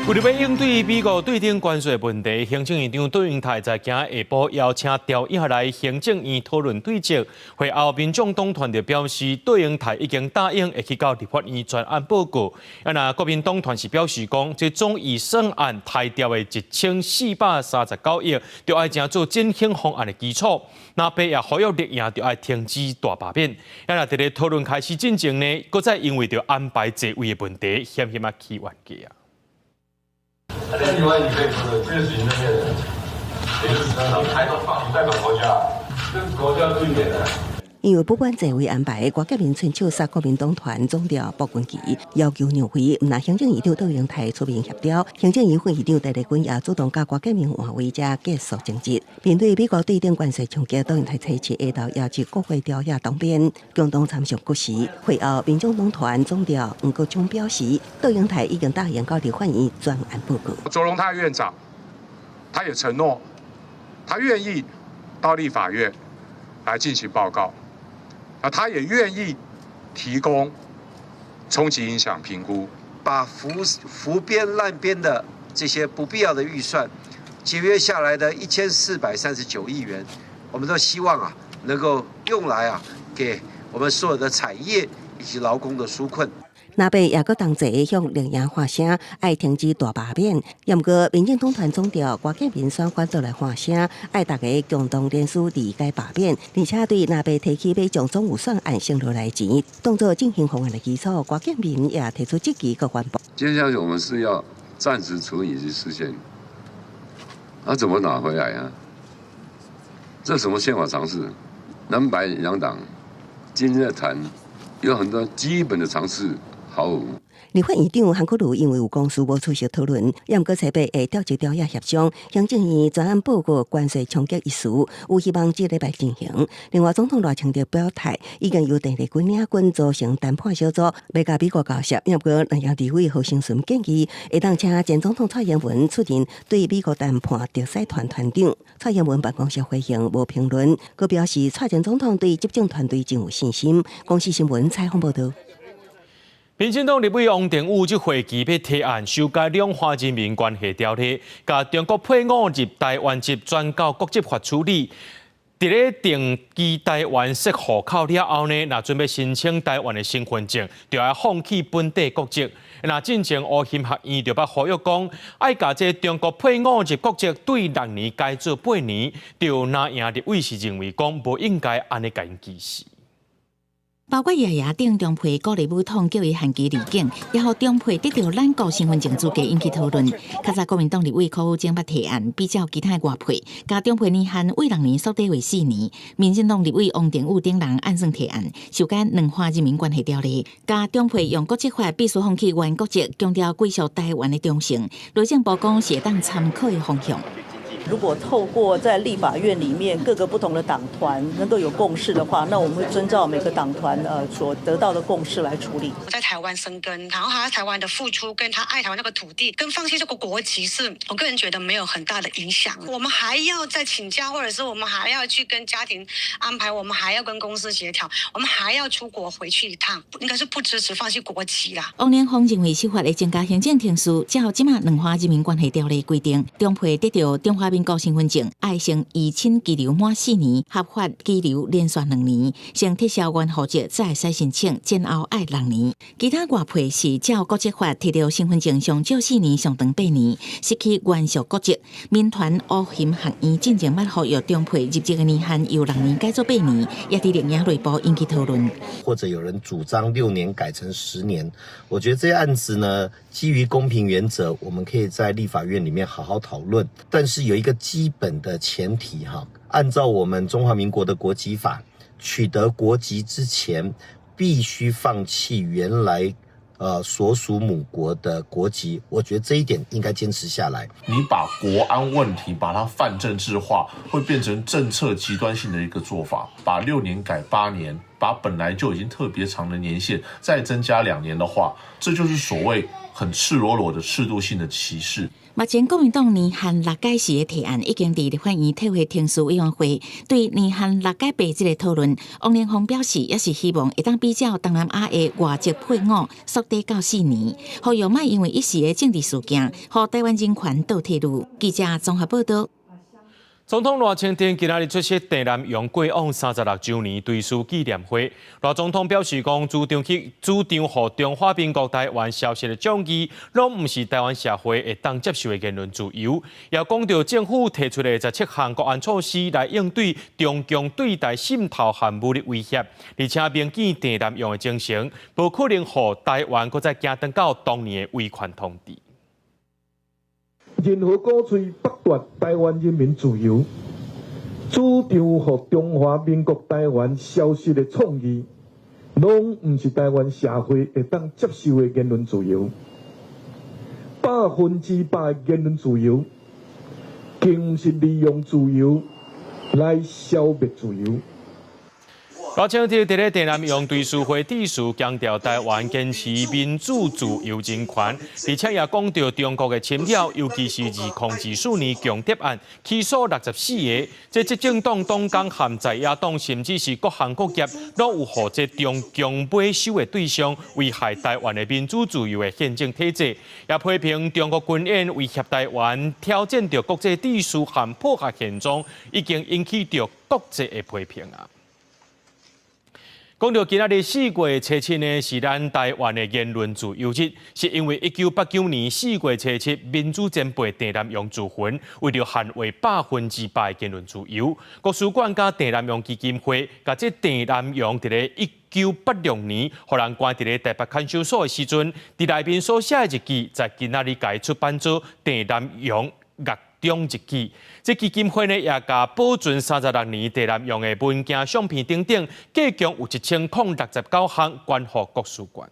为了要应对美国对顶关税问题，行政院长杜英泰在今下晡邀请调下来行政院讨论对策。会后，民众党团就表示，杜英泰已经答应会去到立法院专案报告。国民党团是表示讲，这总预算案抬调的1439亿，就要正做振兴方案的基础。那边也呼吁立院就要停止大罢免。在咧讨论开始进程呢，搁再因为着安排座位的问题，险险起冤家。在台湾，你可以说的，这群那些人也是常常抬头放代表国家，跟国家对面的。因为不管座位安排，国革民春秋杀国民党团总调鲍君奇要求两会，唔拿行政院长杜英泰出面协调。行政院副院长戴立军也主动甲国革民换位，才结束争执。面对美国对顶关税冲击，杜英泰采取下到要求国会调解当边，共同参详国事。会后，民众党团总调吴国忠表示，杜英泰已经答应到立法院专案报告。卓荣泰院长，他也承诺，他愿意到立法院来进行报告。他也愿意提供冲击影响评估，把浮编滥编的这些不必要的预算节约下来的1439亿元，我们都希望能够用来给我们所有的产业以及劳工的纾困。那边也搁同齐向立院发声，爱停止大罢免。也毋过，民进党团总调国革民选反倒来发声，爱大家共同联署理解罢免，而且对那边提起要将总预算案升落来钱，当作进行方案的基础。国革民也提出积极和环保。接下来我们是要暂时处理及实现，怎么拿回来啊？这什么宪法常识？蓝白两党今天在谈，有很多基本的常识。立法院长韩国瑜因为有公事无出席讨论，也毋过采备会调集调解协商，行政院专案报告关税冲击一事，有希望这礼拜进行。另外，总统赖清德表态，已经由陈立军领军组成谈判小组，要甲美国交涉。也毋过，南洋地委何成顺建议，会当请前总统蔡英文出任对美国谈判特使团团长。蔡英文办公室回应无评论，佮表示蔡前总统对执政团队真有信心。公视新闻采访报道。民进党立委王定宇即会期要提案修改两岸人民关系条例，甲中国配偶入台湾籍转交国籍法处理。伫咧定居台湾设户口了后呢，若准备申请台湾的身份证，就要放弃本地国籍。那进前乌溪学院就捌呼吁讲，爱甲这中国配偶入国籍对6年改做8年，就那样立委是认为讲无应该安尼甲因歧视。包括爷爷等中配鼓励武统叫伊限期离境，也互中配得到咱国身份证资格引起讨论。较早国民党立委柯武正捌提案，比较其他外配，甲中配年限为6年缩短为4年。民进党立委王定宇等人按算提案，修改两岸人民关系条例，甲中配用国籍法必须放弃原国籍，强调归属台湾的忠诚。内政部讲是当参考的方向。如果透过在立法院里面各个不同的党团能够有共识的话，那我们会遵照每个党团所得到的共识来处理。在台湾生根，然后他在台湾的付出，跟他爱台湾那个土地，跟放弃这个国籍，是我个人觉得没有很大的影响。我们还要再请假，或者是我们还要去跟家庭安排，我们还要跟公司协调，我们还要出国回去一趟，应该是不支持放弃国籍啦。王连峰认为修法的增加行政程序，才有即马两岸人民关系条例规定，中配得到中华民国身份证，爱成移亲居留满4年，合法居留连续2年，先撤销原户籍才会使申请，前后爱6年。其他外配是照国籍法摕到身份证上少4年，上长8年，失去原属国籍。民团乌咸学院进前捌呼吁中配入籍的年限由6年改做8年，也伫另外内部引起讨论。或者有人主张6年改成10年，我觉得这些案子呢，基于公平原则，我们可以在立法院里面好好讨论。但是有一个基本的前提哈，按照我们中华民国的国籍法，取得国籍之前，必须放弃原来所属母国的国籍，我觉得这一点应该坚持下来。你把国安问题把它泛政治化，会变成政策极端性的一个做法。把6年改8年，把本来就已经特别长的年限再增加2年的话，这就是所谓很赤裸裸的制度性的歧视。目前国民党年限6改时的提案已经伫立法院退回听诉委员会，对年限6改8这个讨论，王连峰表示也是希望会当比较东南亚的外籍配偶缩短到4年，呼吁莫因为一时的政治事件，互台湾人权倒退路。记者综合报道。总统赖清德今日出席郑南榕过往36周年追思纪念会。赖总统表示讲，主张互中华民国台湾消息的倡议，拢唔是台湾社会会当接受的言论自由。也讲到政府提出的17项国安措施来应对中共对待渗透和武力威胁，而且铭记郑南榕的精神，无可能互台湾搁再行回到当年的威权统治。任何鼓吹剥夺台湾人民自由、主张互中华民国台湾消失的创意，拢唔是台湾社会会当接受的言论自由。100%的言论自由，更唔是利用自由来消灭自由。赖清德伫咧郑南榕追思会致辞，强调台湾坚持民主、自由、人权，而且也讲到中国的侵扰，尤其是2014年强谍案起诉64个，这执政党党工和在野党，甚至是各行各业，拢有互这中共买收的对象，危害台湾的民主自由的宪政体制，也批评中国军演威胁台湾，挑战着国际秩序和破坏现状，已经引起着国际的批评啊。讲到今仔日4月17日是咱台湾的言论自由日，是因为1989年4月17日民主前辈郑南榕自焚，为了捍卫100%的言论自由，国史馆甲郑南榕基金会甲这郑南榕伫咧1986年，互人关伫咧台北看守所的时阵，伫内面所写的日记，在今仔日改出版做郑南榕月中日记。这基金会呢，也甲保存36年郑南榕的文件、相片等等，计共有1069项，捐予国史馆。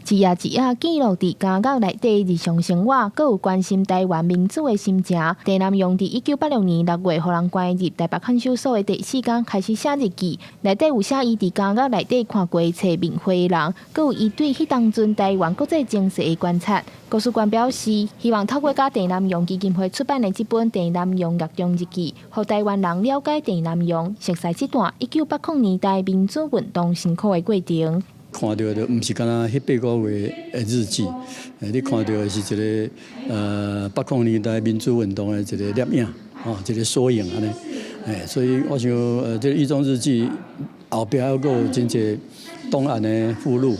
一页一页记录伫家国内底日常生活，阁有关心台湾民主的心情。郑南榕伫1986年6月，互人关入台北看守所的第4天开始写日记，内底有写伊伫家国内底看过册面会的人，阁有伊对迄当阵台湾国际情势的观察。国史馆表示，希望透过甲郑南榕基金会出版的这本《郑南榕月中日记》，互台湾人了解郑南榕，熟悉这段1980年代民主运动辛苦的过程。看到的唔是干那迄8个月的日记，你看到的是一个80年代民主运动的一个摄影，一个缩影安尼。所以我想这个一中日记后壁还有真侪档案的附录，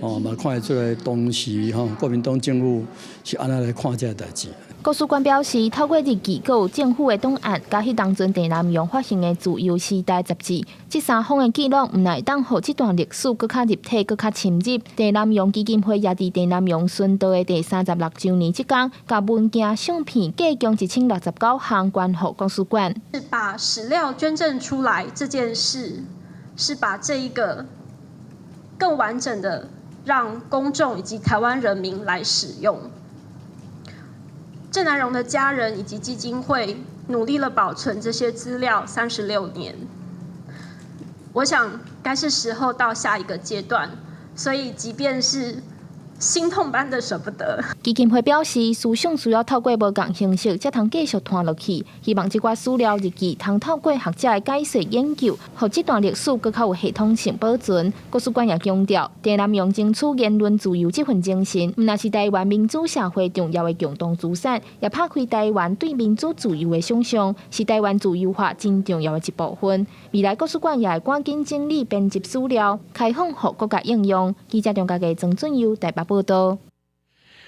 嘛看得出来当时国民党政府是安怎来看这个代志。国史馆表示，透过日记，阁有政府的档案，甲迄当阵郑南榕发行的自由时代杂志，这3方的记录，唔乃当互这段历史更较立体、更较深入。郑南榕基金会也伫郑南榕殉道的第36周年这天，甲文件、相片计共1069项捐予国史馆。是把史料捐赠出来这件事，是把这一个更完整的让公众以及台湾人民来使用。郑南榕的家人以及基金会努力了保存这些资料36年，我想该是时候到下一个阶段。所以，即便是心痛般的舍不得。基金会表示，思想需要透过无共形式，才通继续传落去。希望这寡史料日记通透过学者的解说研究，让这段历史更较有系统性保存。国史馆也强调，台南用争取言论自由这份精神，唔但是台湾民主社会重要的共同资产，也打开台湾对民主自由的想象，是台湾自由化真重要的一部分。未来国史馆也会赶紧整理编辑史料，开放予国家应用。记者中嘉嘅曾俊佑台北报道。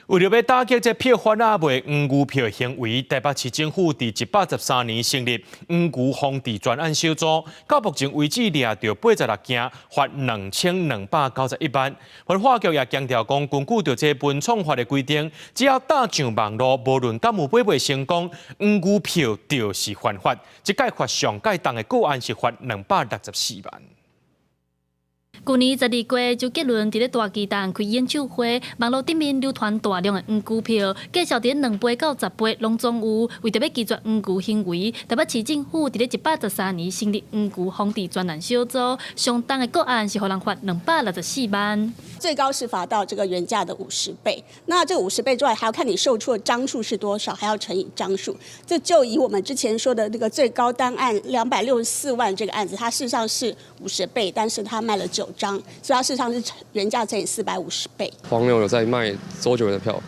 为了要打击这票贩仔卖黄牛票行为，台北市政府伫113年成立黄牛防治专案小组，到目前为止掠到86件，罚2291万。文化局也强调讲，根据着这文创法的规定，只要打上网络，无论敢有买卖成功，黄牛票就是犯法。这届罚上界重的个案是罚264万。去年12月，周杰伦伫咧大巨蛋开演唱会，网络顶面流传大量的黄牛票，介绍伫2杯到10杯拢总有。为着要拒绝黄牛行为，台北市政府伫咧113年成立黄牛防治专案小组，上重的个案是互人罚264万。最高是罚到这个原价的50倍。那这50倍之外，还要看你售出的张数是多少，还要乘以张数。这就以我们之前说的那个最高单案264万这个案子，它事实上是50倍，但是它卖了9张，所以它事实上是原价乘以450倍。黄牛有在卖周杰伦的票，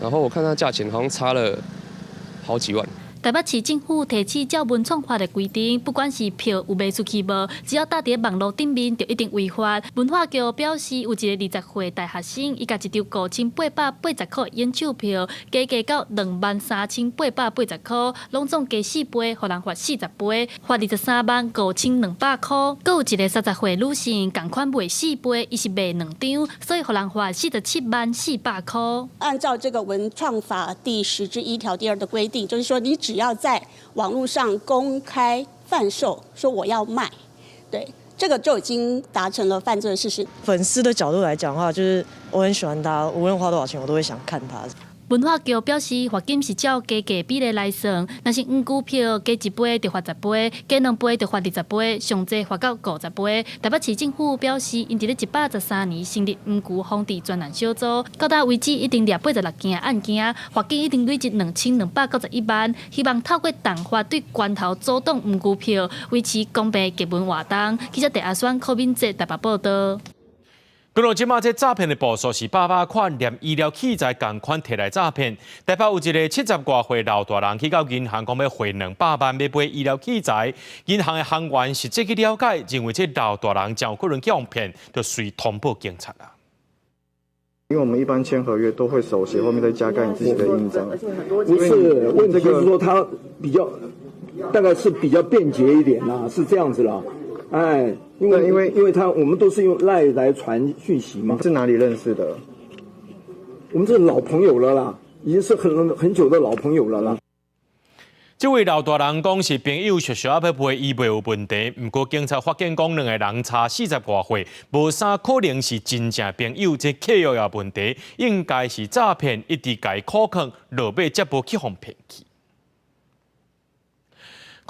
然后我看它价钱好像差了好几万。台北市政府提起照文创法的规定，不管是票有卖出去无，只要搭伫网络顶面，就一定违法。文化局表示，有一个20岁大学生，伊甲一张5880块的演唱票，加到23880块，拢总加4杯，互人罚40杯，罚235200块。阁有一个30岁女性，共款卖4杯，伊是卖2张，所以互人罚474800块。按照这个文创法第10之1条第2的规定，就是说你只要在网络上公开贩售，说我要卖，对，这个就已经达成了犯罪的事实。粉丝的角度来讲的话，就是我很喜欢他，无论花多少钱，我都会想看他。文化局表示，罚金是照加价比例来算，若是黄牛票加1杯就罚10杯，加2杯就罚20杯，上济罚到50杯。台北市政府表示，因伫咧113年成立黄牛防治专案小组，到达为止已经掠86件案件，罚金已经累积2291万。希望透过重罚对源头阻挡黄牛票，维持公平基本活动。记者陈阿选、柯敏哲台北报道。除了即马这诈骗的步数是800款，连医疗器材共款摕来诈骗。台北有一个70多岁老大人去到银行讲要汇200万要买医疗器材，银行的行员实际去了解，认为这老大人真有可能去用骗，就随通报警察啦。因为我们一般签合约都会手写，后面再加盖你自己的印章。不是，问题是说它比较，大概是比较便捷一点啦，是这样子啦。哎，因为我们都是用赖来传讯息嘛。是哪里认识的？我们这老朋友了啦，已经是很久的老朋友了啦。这位老大人讲是朋友熟要赔医赔有问题，不过警察发现讲2个人差40多岁，无啥可能是真正朋友，这契约有问题，应该是诈骗，一直甲伊苦劝，落尾才无去互骗去。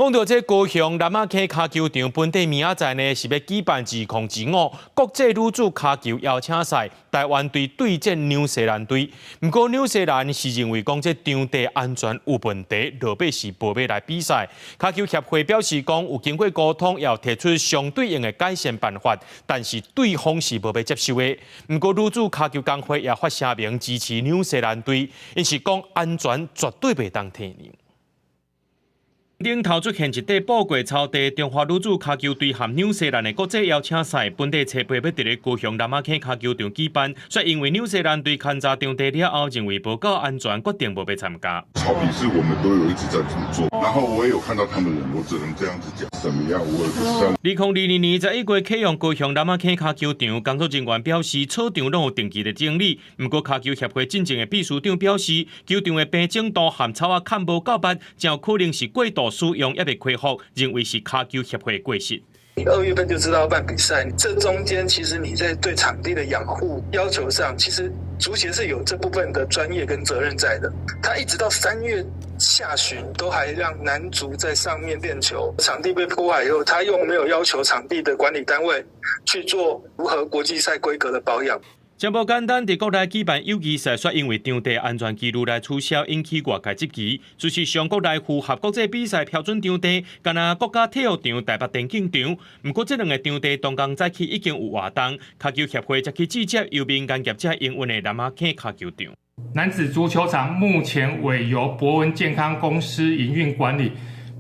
讲到这高雄南仔溪骹球场，本地明仔载呢是要举办2025国际女子骹球邀请赛，台湾队对战纽西兰队。不过纽西兰是认为讲这场地安全有问题，落尾是无要来比赛。骹球协会表示讲有经过沟通，要提出相对应的改善办法，但是对方是无要接受的。不过女子骹球工会也发声明支持纽西兰队，因是讲安全绝对袂当体认。领头出现一块宝贵草地，中华女子骹球队和纽西兰的国际邀请赛，本地车杯要伫咧高雄南仔溪骹球场举办，却因为纽西兰队勘察场地了后，认为无够安全，决定无要参加。草皮是我们都有一直在这么做，然后我也有看到他们人，我只能这样子讲，怎么样我也不知道。2022年11月启用高雄南仔溪骹球场，工作人员表示，草场拢有定期的整理。不过骹球协会真正的秘书长表示，球场的平整度和草啊砍无够密，真有可能是过度使用也未恢复，认为是骹球协会过失。你2月份就知道要办比赛，这中间其实你在对场地的养护要求上，其实足协是有这部分的专业跟责任在的。他一直到3月下旬都还让男足在上面练球，场地被破坏以后，他又没有要求场地的管理单位去做符合国际赛规格的保养。真无简单，伫国内举办友谊赛，却因为场地安全纪录来取消，引起外界质疑。事实上，国内符合国际比赛标准场地，敢若国家体育场、台北电竞场。不过，这两个场地同工早起已经有活动，脚球协会才去直接由民间业者营运的南马坑脚球场。男子足球场目前委由博文健康公司营运管理。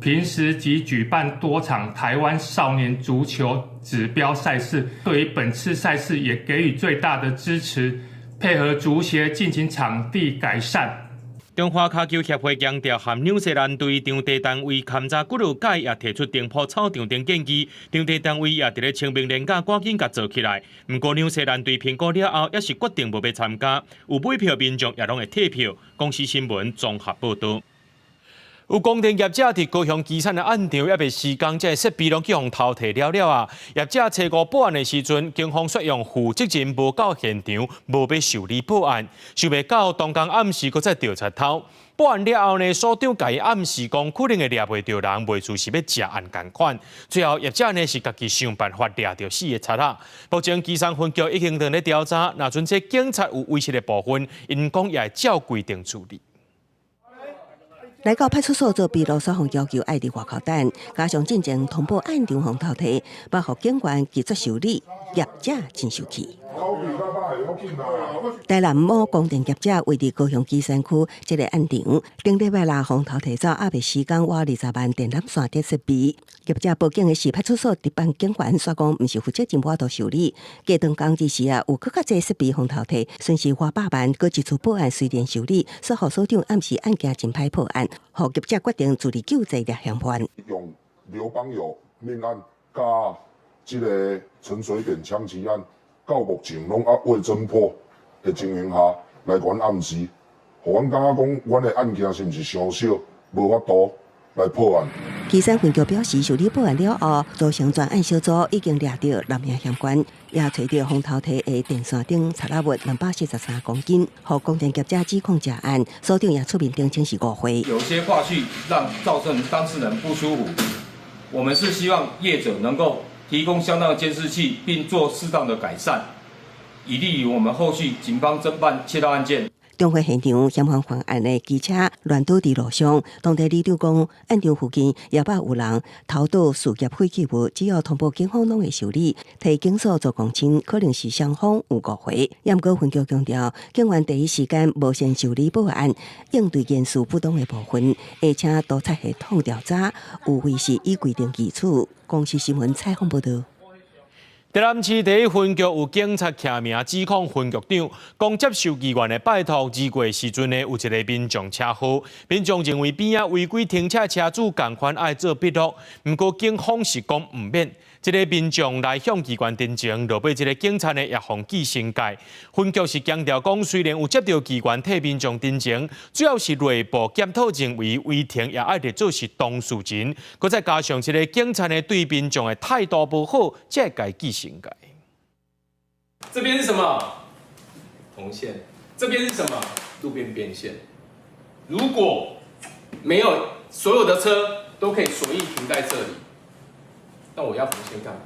平时即举办多场台湾少年足球指标赛事，对于本次赛事也给予最大的支持，配合足协进行场地改善。中华脚球协会强调，和纽西兰队场地单位勘查几落届也提出顶铺草场等建议，场地单位也伫咧清明年假赶紧甲做起来。不过纽西兰队评估了后，也是决定无要参加，有买票民众也拢会退票。公司新闻综合报道。 有工程业者伫高雄基产的案场，也被施工，这设备拢去互偷摕了啊！业者找五报案的时阵，警方说用负责人无到现场，无要受理报案，想袂到当天暗时搁再调查偷。报案了后呢，所长甲伊暗示讲，可能会掠袂到人，袂出是要食案共款。最后业者呢是家己想办法掠到死的贼仔。目前基层分局已经在咧调查，若阵这警察有威胁的部分，因讲也会照规定处理。 来到派出所做笔录，所方要求爱伫外口等，加上进前通报案场互偷摕，包括警员拒绝受理，业者真生气。台南某工程业者位伫高雄基山区这个案场，顶礼拜六互偷摕走阿伯施工挖20万电缆线电设备，业者报警的是派出所值班警员，说讲毋是负责任无度受理。过段工之时啊，有更较侪设备互偷摕，损失花100万，搁一处报案虽然受理，说何所长暗时案件真歹破案，互业者决定自力救济掠嫌犯。用刘邦友命案加这个陈水扁枪击案。 到目前拢未侦破的情形下，来阮暗示，互阮感觉讲，阮的案件是毋是伤小，无法度来破案。基山分局表示，受理报案了后，组成专案小组已经掠到6名嫌犯，也找到风头体的电线顶插蜡物243公斤，互工程业者指控假案，所长也出面澄清是误会。有些话去让造成当事人不舒服，我们是希望业者能够。 提供相当的监视器，并做适当的改善，以利于我们后续警方侦办窃盗案件。中华现场嫌犯犯案的机车乱倒伫路上，当地里长讲，案场附近也捌有人偷倒事业废弃物，只要通报警方拢会受理。提警所做公称，可能是双方有误会。也毋过分局强调，警员第一时间无先受理报案，应对人事不当的部分，而且督察系统调查，有违是依规定基础。公司新闻采访报道。 台南市第一分局有警察徛名指控分局长，讲接受议员的拜托，二月时阵呢有一个民众车祸，民众认为边仔违规停车车主共款爱做笔录，不过警方是讲唔免。这个民众来向机关申请，落尾这个警察呢也放记申界。分局是强调讲，虽然有接到机关替民众申请，主要是内部检讨认为违停也爱得做是当事人，佮再加上这个警察呢对民众的态度不好，才该记申界。这边是什么？红线。这边是什么？路边边线。如果没有所有的车都可以随意停在这里。 那我要红线干嘛？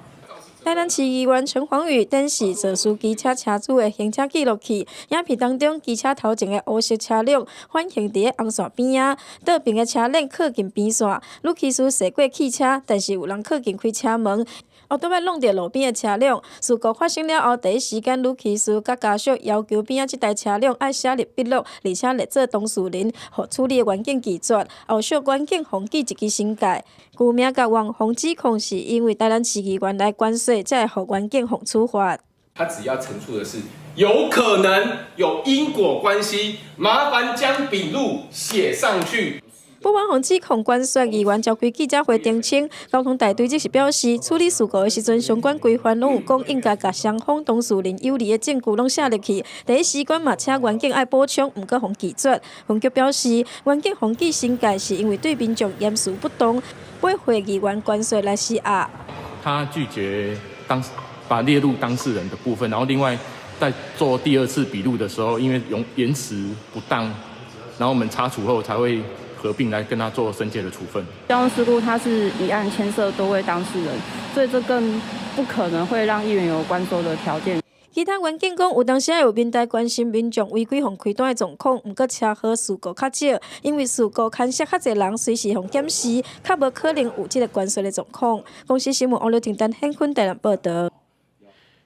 台南市议员陈黄宇展示肇事机车车主的行车记录器，影片当中机车头前的乌色车辆反行伫咧红线边仔，倒边的车辆靠近边线，女骑士驶过汽车，但是有人靠近开车门。 后头摆弄到路边的车辆，事故发生了后，第一时间女骑士甲家属要求边仔这台车辆爱写入笔录，而且列做当事人，互处理的环境拒绝。后续环境封记一支新界，旧名甲网红指控是因为台南市议员来关税，才会互环境封处罚。他只要陈述的是有可能有因果关系，麻烦将笔录写上去。 不完红指控关税议员召开记者会澄清，交通大队即是表示，处理事故的时阵，相关规范拢有讲应该甲双方当事人有利的证据拢写入去。第一时间嘛，请环境爱补充，毋过互拒绝。分局表示，环境封记新界是因为对民众严肃不当，会会议员关税来施压。他拒绝把列入当事人的部分，然后另外在做第二次笔录的时候，因为言辞不当，然后我们查处后才会。 合并来跟他做申诫的处分。交通事故它是一案牵涉多位当事人，所以这更不可能会让议员有关说的条件。其他员警讲，有当时有民代关心民众违规防开单的状况，毋过车祸事故较少，因为事故牵涉较侪人随时互检视，较无可能有即个关系的状况。公司新闻王刘婷丹现坤台南报道。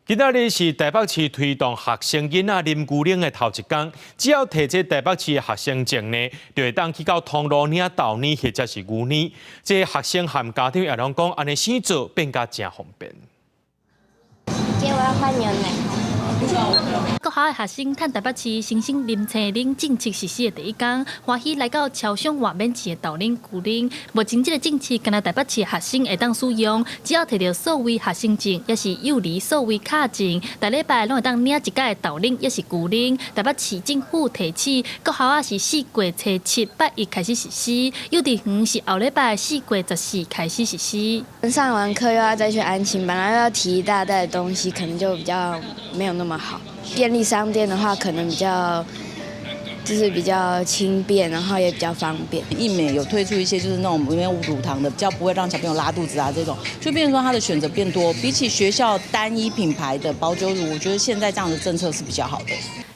今仔日是台北市推动学生囡仔啉牛奶的头一天，只要摕这台北市的学生证呢，就会当去到通路领豆奶或者是牛奶。这学生和家长也拢讲，安尼先做变甲真方便。姐，我要换牛奶。国校的学生趁台北市新生啉青奶政策实施的第一天，欢喜来到超商外免试的豆奶、牛奶。目前这个政策，敢若台北市的学生会当使用，只要摕到数位学生证，也是幼儿数位卡证，每礼拜拢会当领一届的豆奶，也是牛奶。台北市政府提起，国校啊是4月初7、8、1开始实施，幼稚园是后礼拜4月14开始实施。上完课又要再去安亲班，然后又要提一大袋的东西，可能就比较没有那么好。便利商店的话，可能比较轻便，然后也比较方便。义美有推出一些就是那种没有乳糖的，比较不会让小朋友拉肚子啊这种，就变成说它的选择变多。比起学校单一品牌的保酒乳，我觉得现在这样的政策是比较好的。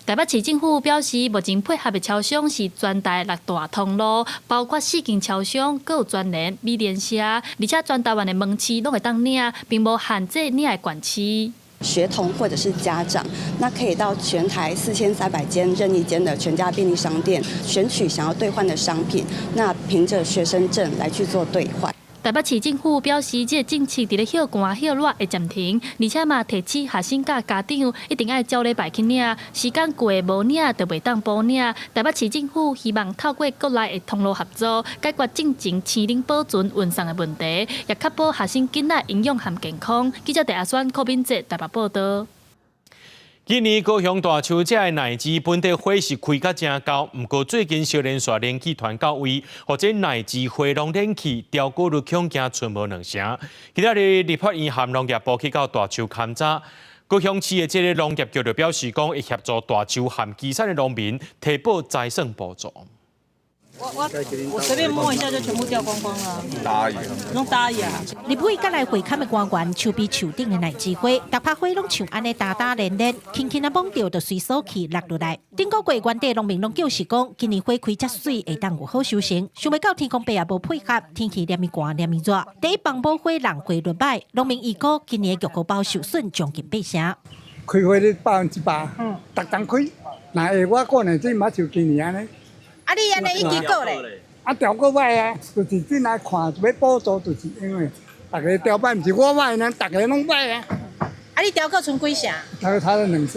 台北市政府表示，目前配合的超商是全台6大通路，包括4间超商，各有专联、美联社，而且全台湾的门市拢会当领，并无限制领的管区。学童或者是家长，那可以到全台4300间任意间的全家便利商店选取想要兑换的商品，那凭着学生证来去做兑换。台北市政府表示，这个政策伫咧歇寒歇热会暂停，而且嘛提醒学生甲家长一定要照礼拜去领，时间过无领就袂当补领。台北市政府希望透过国内的通路合作，解决进前青奶保存运送的问题，也确保学生囡仔营养和健康。记者陈阿选、柯敏哲台北报道。今年高雄大树这的奶汁本地花是开甲真高，不过最近小连续连气团到位，或者奶汁花拢连气调高率恐惊存无2成。今仔日立法院和农业部去到大树勘查，高雄市的这个农业局就表示讲，会协助大树和基层的农民提报财政补助。我随便摸一下就全部掉光光了。打野，弄打野。立法会甲来会勘的官员，手比树顶的奶枝花，大把花拢像安尼打打连连，轻轻啊摸到就随手去落落来。顶个月原地农民拢叫是讲，今年花开遮水，会当有好收成。想袂到天公伯也无配合，天气黏伊寒黏伊热，第一棒保花人花落摆，农民预估今年的玉荷包受损将近8成。开花率100%，逐档开。那我个人真嘛就今年安尼。啊，你安尼已经过咧？啊，调过歹啊，就是进来看要补助，就是因为大家调歹，毋是我歹呢，大家拢歹啊。啊，你调过剩几成？他了2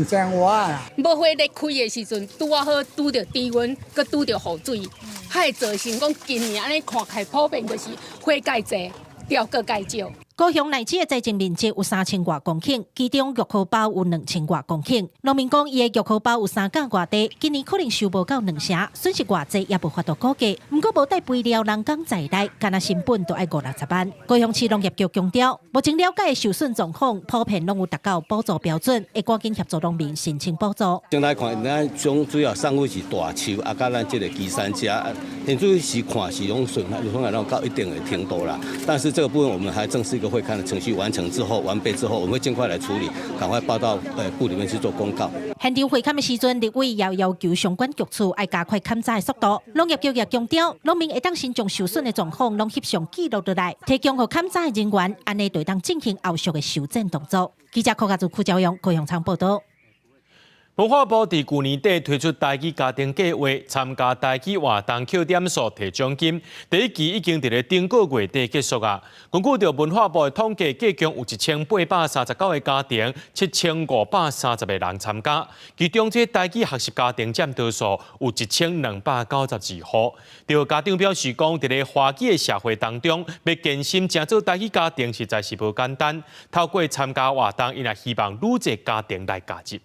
成外啊。无花咧开的时阵，拄啊好拄着低温，佮拄着雨水，还会造成讲今年安尼看起来普遍就是花介济，调过介少。高雄奶汁的栽种面积有3000多公顷，其中玉荷包有2000多公顷。农民讲，伊的玉荷包有3甲外地，今年可能收无到2成，损失偌济也无法度估计。不过无带肥料、人工在内，干那成本都要560万。高雄市农业局强调，目前了解的受损状况，普遍拢有达到补助标准，会赶紧协助农民申请补助。先来看，咱种主要送货是大树，啊，甲咱这个基山家，现主是看是用损害，有可能到一定的程度啦。但是这个部分我们还正式会勘的程序完成之后、完备之后，我们会尽快来处理，赶快报到部里面去做公告。现场会勘的时阵，立委也要求相关局处要加快勘查的速度。农业局也强调，农民会当先将受损的状况拢翕相记录落来，提供给勘查的人员，安尼就当进行后续的修正动作。记者柯家祖、柯朝阳、高雄场报道。文化部伫去年底推出台语家庭计划，参加台语活动扣点数摕奖金。第一期已经伫咧顶个月底结束啊。根据着文化部的统计，计共有1839个家庭，7530个人参加。其中这台语学习家庭占多数，有1292户。着家长表示讲，伫咧华语的社会当中，要建心成做台语家庭实在是无简单。透过参加活动，伊也希望愈侪家庭来加入。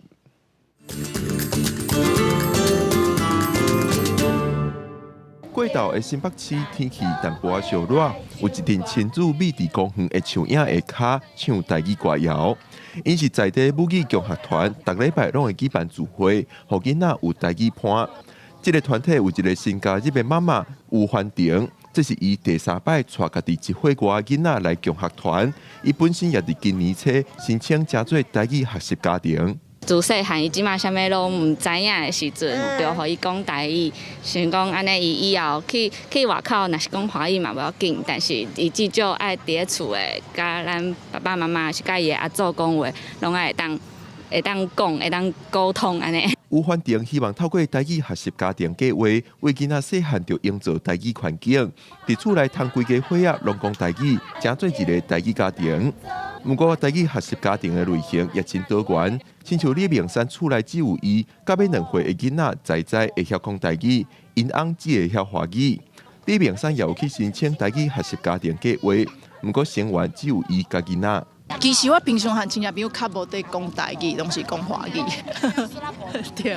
过道的新北市天气淡薄仔小热，有一阵亲子美伫公园的树影下骹唱台语歌谣。因是在地母语共学团，逐礼拜拢会举办聚会，互囡仔有台语伴。这个团体有一个新加入的妈妈吴焕婷，这是伊第3摆带家己一岁外囡仔来共学团，伊本身也伫今年初申请加做台语学习家庭。自细汉伊即马啥物拢毋知影的时阵，就互伊讲台语，想讲安尼伊以后去外口，若是讲华语嘛无要紧，但是伊至少爱伫咧厝诶，甲咱爸爸妈妈是甲伊诶阿祖讲话，拢爱会当讲，会当沟通安尼。吴焕婷希望透过台语学习家庭计划，为囡仔细汉就营造台语环境，伫厝内通规家伙仔拢讲台语，成做一个台语家庭。不过台语学习家庭的类型也真多元，亲像李明山厝内只有伊，甲要2岁的囡仔在会晓讲台语，因翁只会晓华语。李明山也有去申请台语学习家庭计划，不过成员只有伊甲囡仔。其实我平常和亲戚朋友较无在讲台语，拢是讲华语。对，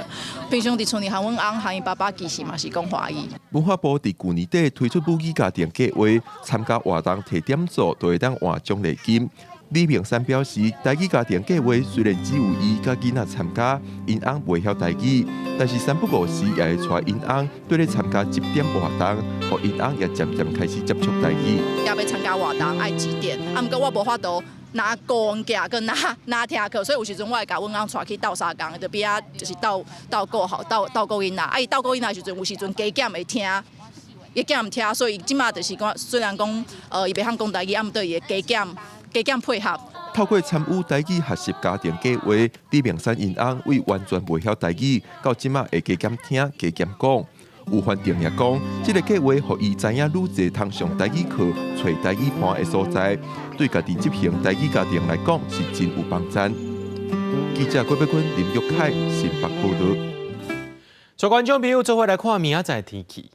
平常伫厝里和阮翁和因爸爸其实嘛是讲华语。文化部伫去年底推出母语家庭计划，参加活动摕点数就会当换奖励金。李明山表示，台语家庭计划虽然只有伊甲囡仔参加，因翁袂晓台语，但是3不5时也会带因翁对咧参加集点活动，互因翁也渐渐开始接触台语。也要参加活动爱集点，毋过我无法度拿工价跟拿听课，所以有时阵我会甲阮翁带去斗相共，就比啊就是斗顾好斗顾囡仔，伊斗顾囡仔时阵有时阵加减会听。伊减毋听，所以即马就是讲，虽然讲伊袂晓讲台语，毋对伊会加减配合。透过参与台语学习家庭计划，李明山因翁为完全袂晓台语，到即马会加减听、加减讲。吴焕婷也讲，这个计划互伊知影愈侪通上台语课、找台语伴的所在，对家己执行台语家庭来讲是真有帮助。记者郭碧君、林玉凯新北报道。各位观众朋友，做伙来看明仔载天气。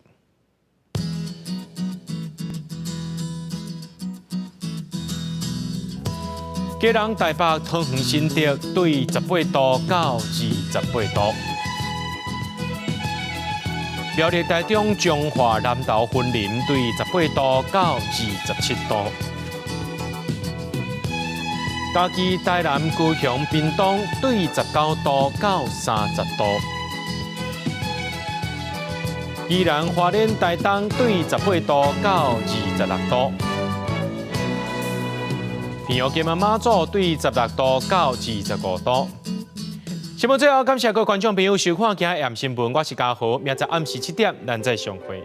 基隆、台北、桃园、新竹对18度到28度。苗栗、台中、彰化、南投、云林对18度到27度。嘉义、台南、高雄、屏东对19度到30度。宜兰、花莲、台东对18度到26度。平遥、金门、马祖对16度到25度。新闻最后，感谢各位观众朋友收看今日夜新闻，我是嘉豪，明仔暗时7点咱再相会。